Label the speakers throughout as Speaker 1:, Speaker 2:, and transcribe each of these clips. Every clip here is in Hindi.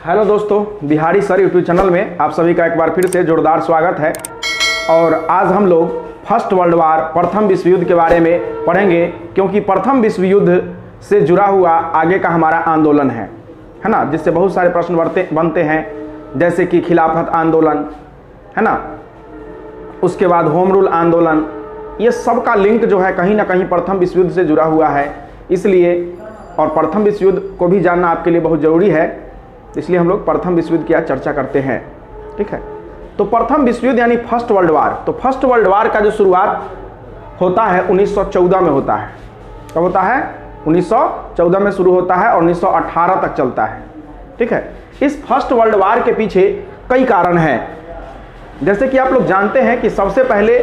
Speaker 1: हेलो दोस्तों, बिहारी सर यूट्यूब चैनल में आप सभी का एक बार फिर से जोरदार स्वागत है। और आज हम लोग फर्स्ट वर्ल्ड वार प्रथम विश्व युद्ध के बारे में पढ़ेंगे, क्योंकि प्रथम विश्व युद्ध से जुड़ा हुआ आगे का हमारा आंदोलन है ना, जिससे बहुत सारे प्रश्न बनते हैं, जैसे कि खिलाफत आंदोलन है ना, उसके बाद होम रूल आंदोलन। ये सब का लिंक जो है कहीं ना कहीं प्रथम विश्व युद्ध से जुड़ा हुआ है, इसलिए और प्रथम विश्व युद्ध को भी जानना आपके लिए बहुत ज़रूरी है, इसलिए हम लोग प्रथम विश्व युद्ध की आज चर्चा करते हैं। ठीक है, तो प्रथम विश्व युद्ध यानी फर्स्ट वर्ल्ड वार। तो फर्स्ट वर्ल्ड वार का जो शुरुआत होता है 1914 में होता है। कब होता है? 1914 में शुरू होता है और 1918 तक चलता है। ठीक है, इस फर्स्ट वर्ल्ड वार के पीछे कई कारण हैं। जैसे कि आप लोग जानते हैं कि सबसे पहले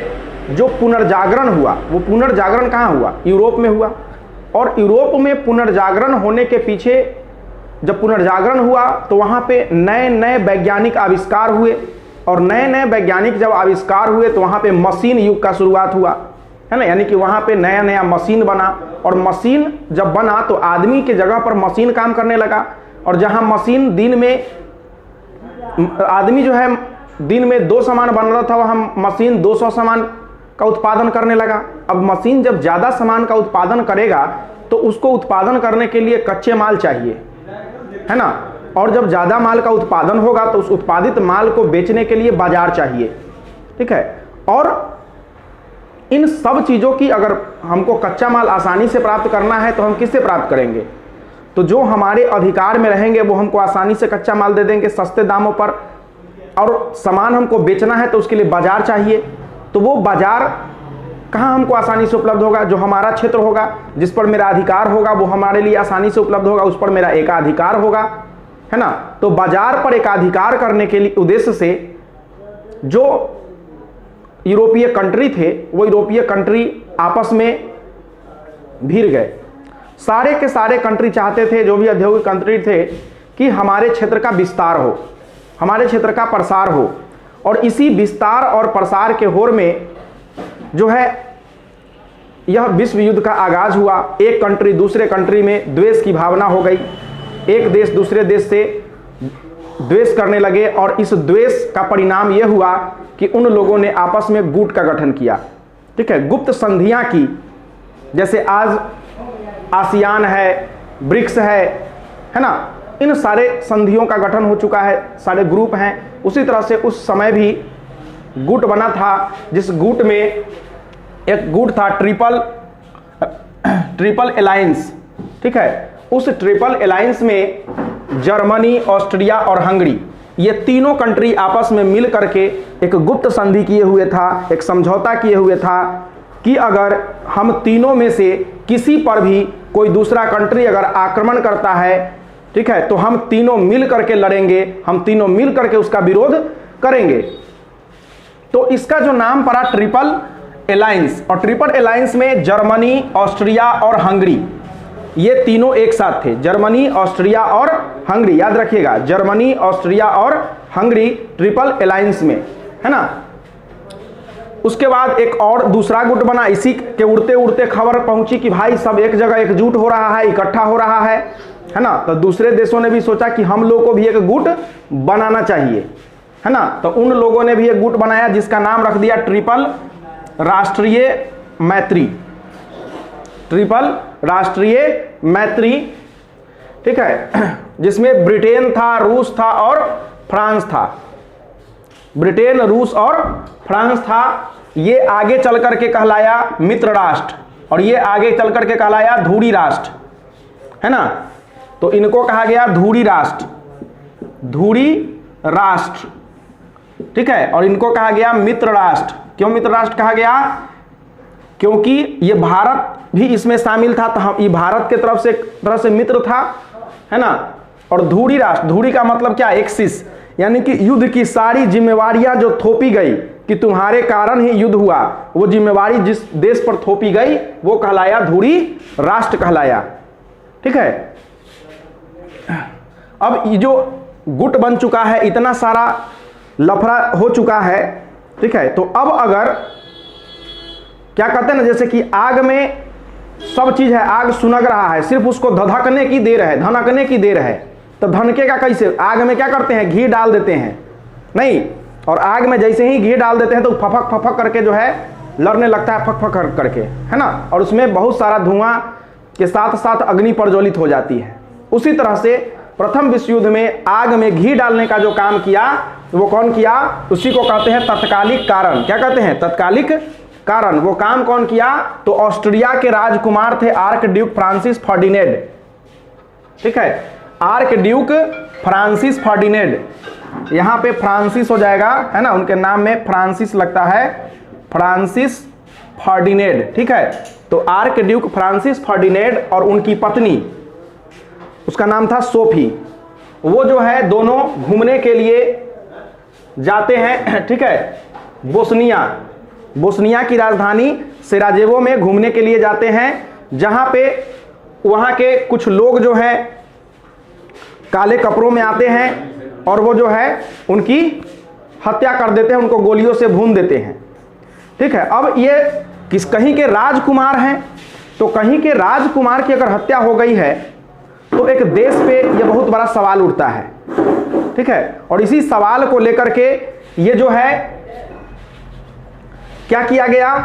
Speaker 1: जो पुनर्जागरण हुआ, वो पुनर्जागरण कहाँ हुआ? यूरोप में हुआ। और यूरोप में पुनर्जागरण होने के पीछे जब पुनर्जागरण हुआ तो वहाँ पे नए नए वैज्ञानिक आविष्कार हुए, और नए नए वैज्ञानिक जब आविष्कार हुए तो वहाँ पे मशीन युग का शुरुआत हुआ, है ना। यानी कि वहाँ पे नया नया मशीन बना, और मशीन जब बना तो आदमी के जगह पर मशीन काम करने लगा। और जहाँ मशीन दिन में आदमी जो है दिन में 2 सामान बन रहा था, वहाँ मशीन 200 सामान का उत्पादन करने लगा। अब मशीन जब ज़्यादा सामान का उत्पादन करेगा तो उसको उत्पादन करने के लिए कच्चे माल चाहिए, है ना। और जब ज़्यादा माल का उत्पादन होगा तो उस उत्पादित माल को बेचने के लिए बाजार चाहिए। ठीक है, और इन सब चीज़ों की अगर हमको कच्चा माल आसानी से प्राप्त करना है तो हम किससे प्राप्त करेंगे? तो जो हमारे अधिकार में रहेंगे वो हमको आसानी से कच्चा माल दे देंगे सस्ते दामों पर, और सामान हमको बेचना है तो उसके लिए बाजार चाहिए। तो वो बाजार कहाँ हमको आसानी से उपलब्ध होगा? जो हमारा क्षेत्र होगा, जिस पर मेरा अधिकार होगा, वो हमारे लिए आसानी से उपलब्ध होगा, उस पर मेरा एकाधिकार होगा, है ना। तो बाजार पर एकाधिकार करने के लिए उद्देश्य से जो यूरोपीय कंट्री थे, वो यूरोपीय कंट्री आपस में भिड़ गए। सारे के सारे कंट्री चाहते थे, जो भी औद्योगिक कंट्री थे, कि हमारे क्षेत्र का विस्तार हो, हमारे क्षेत्र का प्रसार हो। और इसी विस्तार और प्रसार के होड़ में जो है यह विश्व युद्ध का आगाज हुआ। एक कंट्री दूसरे कंट्री में द्वेष की भावना हो गई, एक देश दूसरे देश से द्वेष करने लगे, और इस द्वेष का परिणाम यह हुआ कि उन लोगों ने आपस में गुट का गठन किया। ठीक है, गुप्त संधियां की, जैसे आज आसियान है, ब्रिक्स है ना। इन सारे संधियों का गठन हो चुका है, सारे ग्रुप हैं। उसी तरह से उस समय भी गुट बना था, जिस गुट में एक गुट था ट्रिपल अलायंस। ठीक है, उस ट्रिपल अलायंस में जर्मनी, ऑस्ट्रिया और हंगरी, ये तीनों कंट्री आपस में मिल करके एक गुप्त संधि किए हुए था, एक समझौता किए हुए था कि अगर हम तीनों में से किसी पर भी कोई दूसरा कंट्री अगर आक्रमण करता है, ठीक है, तो हम तीनों मिल करके लड़ेंगे, हम तीनों मिल करके उसका विरोध करेंगे। तो इसका जो नाम पड़ा ट्रिपल अलायंस, और ट्रिपल अलायंस में जर्मनी, ऑस्ट्रिया और हंगरी, ये तीनों एक साथ थे। जर्मनी, ऑस्ट्रिया और हंगरी, याद रखिएगा, जर्मनी, ऑस्ट्रिया और हंगरी ट्रिपल अलायंस में, है ना। उसके बाद एक और दूसरा गुट बना। इसी के उड़ते उड़ते खबर पहुंची कि भाई सब एक जगह एकजुट हो रहा है, इकट्ठा हो रहा है ना। तो दूसरे देशों ने भी सोचा कि हम लोग को भी एक गुट बनाना चाहिए, है ना। तो उन लोगों ने भी एक गुट बनाया, जिसका नाम रख दिया ट्रिपल राष्ट्रीय मैत्री, ट्रिपल राष्ट्रीय मैत्री। ठीक है, जिसमें ब्रिटेन था, रूस था और फ्रांस था। ब्रिटेन, रूस और फ्रांस था। ये आगे चल करके कहलाया मित्र राष्ट्र, और ये आगे चल करके कहलाया धुरी राष्ट्र, है ना। तो इनको कहा गया धुरी राष्ट्र, धुरी राष्ट्र। ठीक है, और इनको कहा गया मित्र राष्ट्र। क्यों मित्र राष्ट्र कहा गया? क्योंकि ये भारत भी इसमें शामिल था, तो हम ये भारत के तरफ से मित्र था, है ना। और धुरी राष्ट्र, धुरी का मतलब क्या? एक्सिस, यानी कि युद्ध की सारी जिम्मेवारियां जो थोपी गई कि तुम्हारे कारण ही युद्ध हुआ, वो जिम्मेवारी जिस देश पर थोपी गई वो कहलाया धुरी राष्ट्र कहलाया। ठीक है, अब ये जो गुट बन चुका है, इतना सारा लफड़ा हो चुका है, ठीक है। तो अब अगर क्या कहते हैं ना, जैसे कि आग में सब चीज है, आग सुनग रहा है, सिर्फ उसको धधकने की देर है, धनकने की देर है, तो धनकेगा कैसे? आग में क्या करते हैं, घी डाल देते हैं नहीं, और आग में जैसे ही घी डाल देते हैं तो फफक फफक करके जो है लड़ने लगता है, फक फक करके, है ना, और उसमें बहुत सारा धुआं के साथ साथ अग्नि प्रज्वलित हो जाती है। उसी तरह से प्रथम विश्व युद्ध में आग में घी डालने का जो काम किया वो कौन किया? उसी को कहते हैं तत्कालिक कारण। क्या कहते हैं? तत्कालिक कारण। वो काम कौन किया? तो ऑस्ट्रिया के राजकुमार थे आर्क ड्यूक फ्रांसिस फर्डिनेंड। ठीक है, आर्क ड्यूक फ्रांसिस फर्डिनेंड, यहां पे फ्रांसिस हो जाएगा, है ना, उनके नाम में फ्रांसिस लगता है, फ्रांसिस फर्डिनेंड। ठीक है, तो आर्क ड्यूक फ्रांसिस फर्डिनेंड और उनकी पत्नी, उसका नाम था सोफी, वो जो है दोनों घूमने के लिए जाते हैं। ठीक है, बोस्निया की राजधानी सराजेवो में घूमने के लिए जाते हैं, जहां पे वहां के कुछ लोग जो हैं काले कपड़ों में आते हैं और वो जो है उनकी हत्या कर देते हैं, उनको गोलियों से भून देते हैं। ठीक है, अब ये कहीं के राजकुमार हैं, तो कहीं के राजकुमार की अगर हत्या हो गई है तो एक देश पे ये बहुत बड़ा सवाल उठता है। ठीक है, और इसी सवाल को लेकर के ये जो है क्या किया गया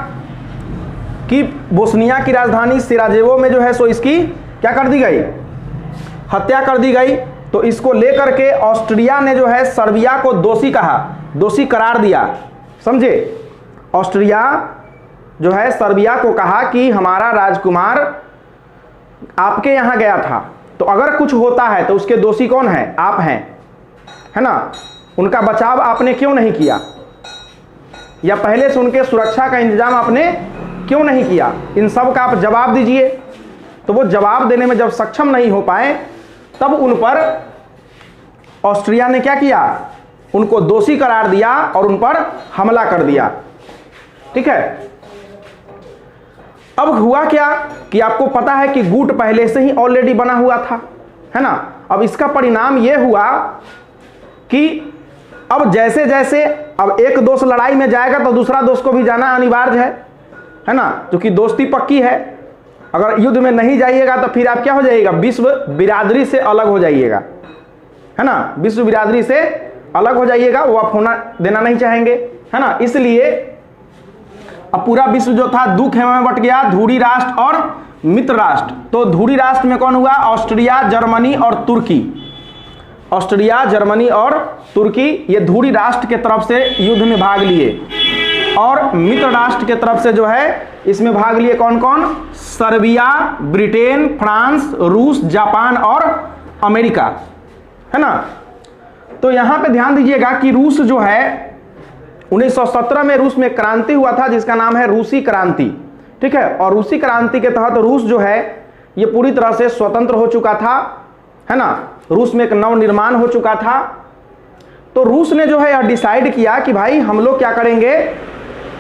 Speaker 1: कि बोस्निया की राजधानी सराजेवो में जो है सो इसकी क्या कर दी गई, हत्या कर दी गई। तो इसको लेकर के ऑस्ट्रिया ने जो है सर्बिया को दोषी कहा, दोषी करार दिया। समझे, ऑस्ट्रिया जो है सर्बिया को कहा कि हमारा राजकुमार आपके यहां गया था, तो अगर कुछ होता है तो उसके दोषी कौन है? आप हैं, है ना, उनका बचाव आपने क्यों नहीं किया, या पहले से उनके सुरक्षा का इंतजाम आपने क्यों नहीं किया? इन सब का आप जवाब दीजिए। तो वो जवाब देने में जब सक्षम नहीं हो पाए तब उन पर ऑस्ट्रिया ने क्या किया, उनको दोषी करार दिया और उन पर हमला कर दिया। ठीक है, अब हुआ क्या कि आपको पता है कि गुट पहले से ही ऑलरेडी बना हुआ था, है ना। अब इसका परिणाम यह हुआ कि अब जैसे जैसे अब एक दोस्त लड़ाई में जाएगा तो दूसरा दोस्त को भी जाना अनिवार्य है ना, क्योंकि दोस्ती पक्की है। अगर युद्ध में नहीं जाइएगा तो फिर आप क्या हो जाइएगा, विश्व बिरादरी से अलग हो जाइएगा, है ना, विश्व बिरादरी से अलग हो जाइएगा, वो आप होना देना नहीं चाहेंगे, है ना। इसलिए अब पूरा विश्व जो था दो खेमे में बट गया, धूरी राष्ट्र और मित्र राष्ट्र। तो धूरी राष्ट्र में कौन हुआ? ऑस्ट्रिया, जर्मनी और तुर्की। ऑस्ट्रिया, जर्मनी और तुर्की ये धूरी राष्ट्र के तरफ से युद्ध में भाग लिए, और मित्र राष्ट्र के तरफ से जो है इसमें भाग लिए कौन कौन? सर्बिया, ब्रिटेन, फ्रांस, रूस, जापान और अमेरिका, है ना। तो यहां पे ध्यान दीजिएगा कि रूस जो है 1917 में रूस में क्रांति हुआ था जिसका नाम है रूसी क्रांति। ठीक है, और रूसी क्रांति के तहत रूस जो है ये पूरी तरह से स्वतंत्र हो चुका था, है ना, रूस में एक नव निर्माण हो चुका था। तो रूस ने जो है यह डिसाइड किया कि भाई हम लोग क्या करेंगे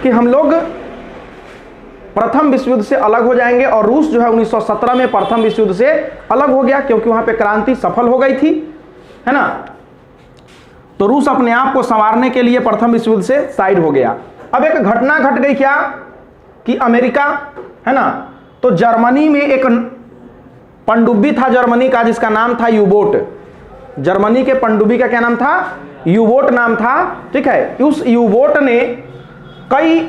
Speaker 1: कि हम लोग प्रथम विश्व युद्ध से अलग हो जाएंगे, और रूस जो है 1917 में प्रथम विश्व युद्ध से अलग हो गया क्योंकि वहां पे क्रांति सफल हो गई थी, है ना। तो रूस अपने आप को संवारने के लिए प्रथम विश्व युद्ध से साइड हो गया। अब एक घटना घट गई क्या कि अमेरिका, है ना, तो जर्मनी में एक पनडुब्बी था जर्मनी का जिसका नाम था यूबोट। जर्मनी के पनडुब्बी का क्या नाम था? यूबोट नाम था। ठीक है, उस यूबोट ने कई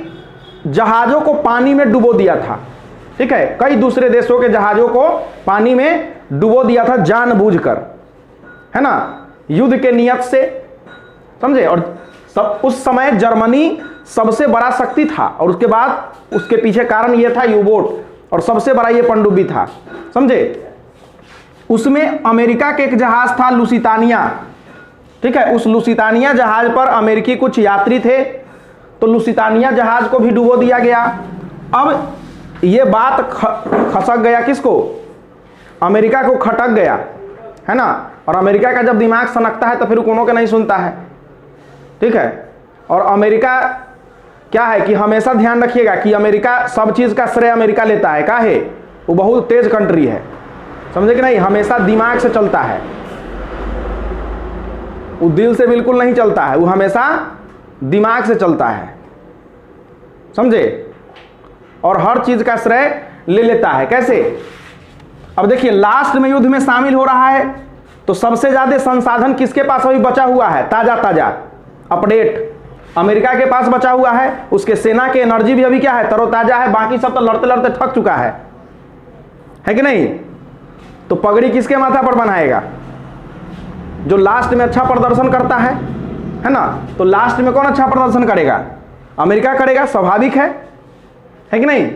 Speaker 1: जहाजों को पानी में डुबो दिया था। ठीक है, कई दूसरे देशों के जहाजों को पानी में डुबो दिया था जानबूझकर, है ना, युद्ध के नियत से, समझे। और उस समय जर्मनी सबसे बड़ा शक्ति था, और उसके बाद उसके पीछे कारण यह था यूबोट, और सबसे बड़ा ये पनडुब्बी था, समझे। उसमें अमेरिका के एक जहाज था लुसितानिया। ठीक है, उस लुसितानिया जहाज पर अमेरिकी कुछ यात्री थे, तो लुसितानिया जहाज को भी डुबो दिया गया। अब ये बात खसक गया किसको? अमेरिका को खटक गया, है ना। और अमेरिका का जब दिमाग सनकता है तो फिर कोनो के नहीं सुनता है। ठीक है, और अमेरिका क्या है कि हमेशा ध्यान रखिएगा कि अमेरिका सब चीज का श्रेय अमेरिका लेता है। काहे? वो बहुत तेज कंट्री है, समझे कि नहीं, हमेशा दिमाग से चलता है, वो दिल से बिल्कुल नहीं चलता है, वो हमेशा दिमाग से चलता है, समझे, और हर चीज का श्रेय ले लेता है। कैसे? अब देखिए लास्ट में युद्ध में शामिल हो रहा है तो सबसे ज्यादा संसाधन किसके पास अभी बचा हुआ है? ताजा ताजा अपडेट अमेरिका के पास बचा हुआ है। उसके सेना के एनर्जी भी अभी क्या है? तरोताजा है। बाकी सब तो लड़ते लड़ते थक चुका है कि नहीं? तो पगड़ी किसके माथा पर बनाएगा? जो लास्ट में अच्छा प्रदर्शन करता है ना? तो लास्ट में कौन अच्छा प्रदर्शन करेगा? अमेरिका करेगा, स्वाभाविक है कि नहीं?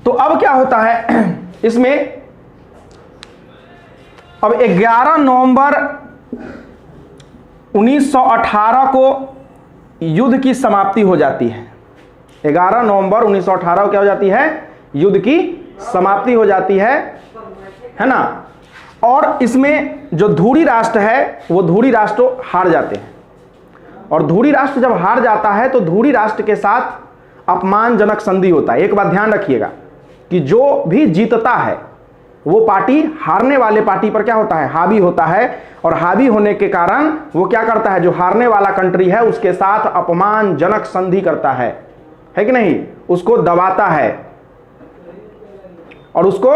Speaker 1: तो अब क्या होता है इसमें, अब 11 नवंबर 1918 को युद्ध की समाप्ति हो जाती है। 11 नवंबर 1918 को क्या हो जाती है? युद्ध की समाप्ति हो जाती है ना? और इसमें जो धुरी राष्ट्र है वो धुरी राष्ट्र हार जाते हैं। और धुरी राष्ट्र जब हार जाता है तो धुरी राष्ट्र के साथ अपमानजनक संधि होता है। एक बात ध्यान रखिएगा कि जो भी जीतता है वो पार्टी हारने वाले पार्टी पर क्या होता है? हावी होता है। और हावी होने के कारण वो क्या करता है? जो हारने वाला कंट्री है उसके साथ अपमानजनक संधि करता है कि नहीं? उसको दबाता है और उसको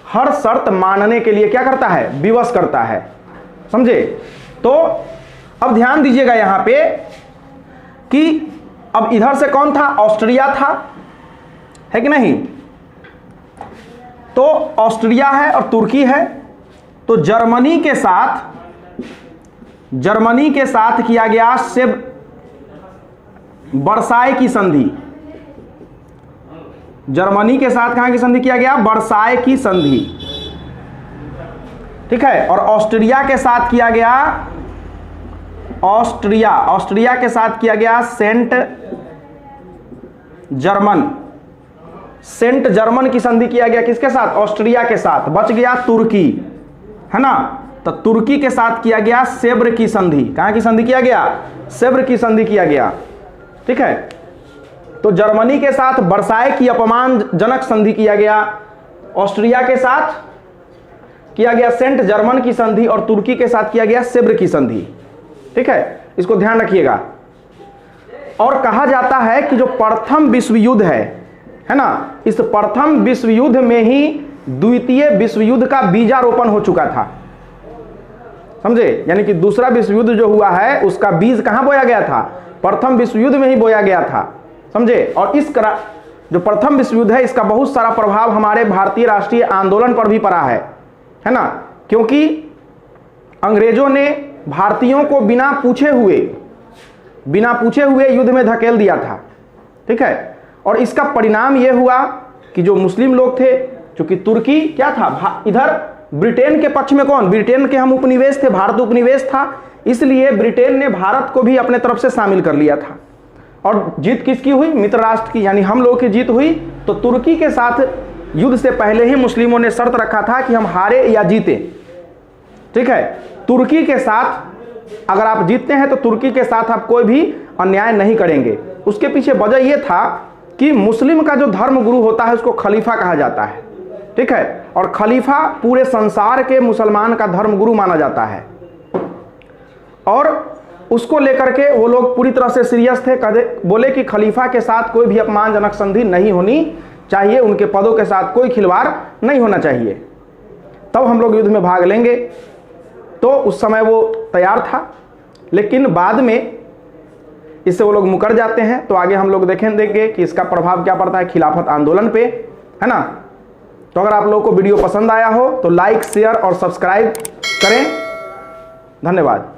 Speaker 1: हर शर्त मानने के लिए क्या करता है? विवश करता है। समझे? तो अब ध्यान दीजिएगा यहां पे कि अब इधर से कौन था? ऑस्ट्रिया था, है कि नहीं? तो ऑस्ट्रिया है और तुर्की है। तो जर्मनी के साथ किया गया वर्साय की संधि। जर्मनी के साथ कहां की संधि किया गया? वर्साय की संधि, ठीक है। और ऑस्ट्रिया के साथ किया गया ऑस्ट्रिया के साथ किया गया सेंट जर्मन की संधि किया गया। किसके साथ? ऑस्ट्रिया के साथ। बच गया तुर्की, है ना? तो तुर्की के साथ किया गया सेब्र की संधि। कहां की संधि किया गया? सेब्र की संधि किया गया, ठीक है। तो जर्मनी के साथ वर्साय की अपमानजनक संधि किया गया, ऑस्ट्रिया के साथ किया गया सेंट जर्मन की संधि और तुर्की के साथ किया गया सेब्र की संधि, ठीक है। इसको ध्यान रखिएगा। और कहा जाता है कि जो प्रथम विश्व युद्ध है ना, इस प्रथम विश्व युद्ध में ही द्वितीय विश्व युद्ध का बीजारोपण हो चुका था। समझे? यानी कि दूसरा विश्व युद्ध जो हुआ है उसका बीज कहां बोया गया था? प्रथम विश्व युद्ध में ही बोया गया था। समझे? और इस जो प्रथम विश्व युद्ध है इसका बहुत सारा प्रभाव हमारे भारतीय राष्ट्रीय आंदोलन पर भी पड़ा है ना? क्योंकि अंग्रेजों ने भारतीयों को बिना पूछे हुए युद्ध में धकेल दिया था, ठीक है। और इसका परिणाम यह हुआ कि जो मुस्लिम लोग थे, क्योंकि तुर्की क्या था? इधर ब्रिटेन के पक्ष में कौन? ब्रिटेन के हम उपनिवेश थे, भारत उपनिवेश था, इसलिए ब्रिटेन ने भारत को भी अपने तरफ से शामिल कर लिया था। और जीत किसकी हुई? मित्र राष्ट्र की, यानी हम लोग की जीत हुई। तो तुर्की के साथ युद्ध से पहले ही मुस्लिमों ने शर्त रखा था कि हम हारे या जीते, ठीक है। तुर्की के साथ अगर आप जीतते हैं तो तुर्की के साथ आप कोई भी अन्याय नहीं करेंगे। उसके पीछे वजह यह था कि मुस्लिम का जो धर्म गुरु होता है उसको खलीफा कहा जाता है, ठीक है। और खलीफा पूरे संसार के मुसलमान का धर्म गुरु माना जाता है। और उसको लेकर के वो लोग पूरी तरह से सीरियस थे। बोले कि खलीफा के साथ कोई भी अपमानजनक संधि नहीं होनी चाहिए, उनके पदों के साथ कोई खिलवाड़ नहीं होना चाहिए, तब हम लोग युद्ध में भाग लेंगे। तो उस समय वो तैयार था, लेकिन बाद में इससे वो लोग मुकर जाते हैं। तो आगे हम लोग देखेंगे कि इसका प्रभाव क्या पड़ता है खिलाफत आंदोलन पे, है ना। तो अगर आप लोगों को वीडियो पसंद आया हो तो लाइक, शेयर और सब्सक्राइब करें। धन्यवाद।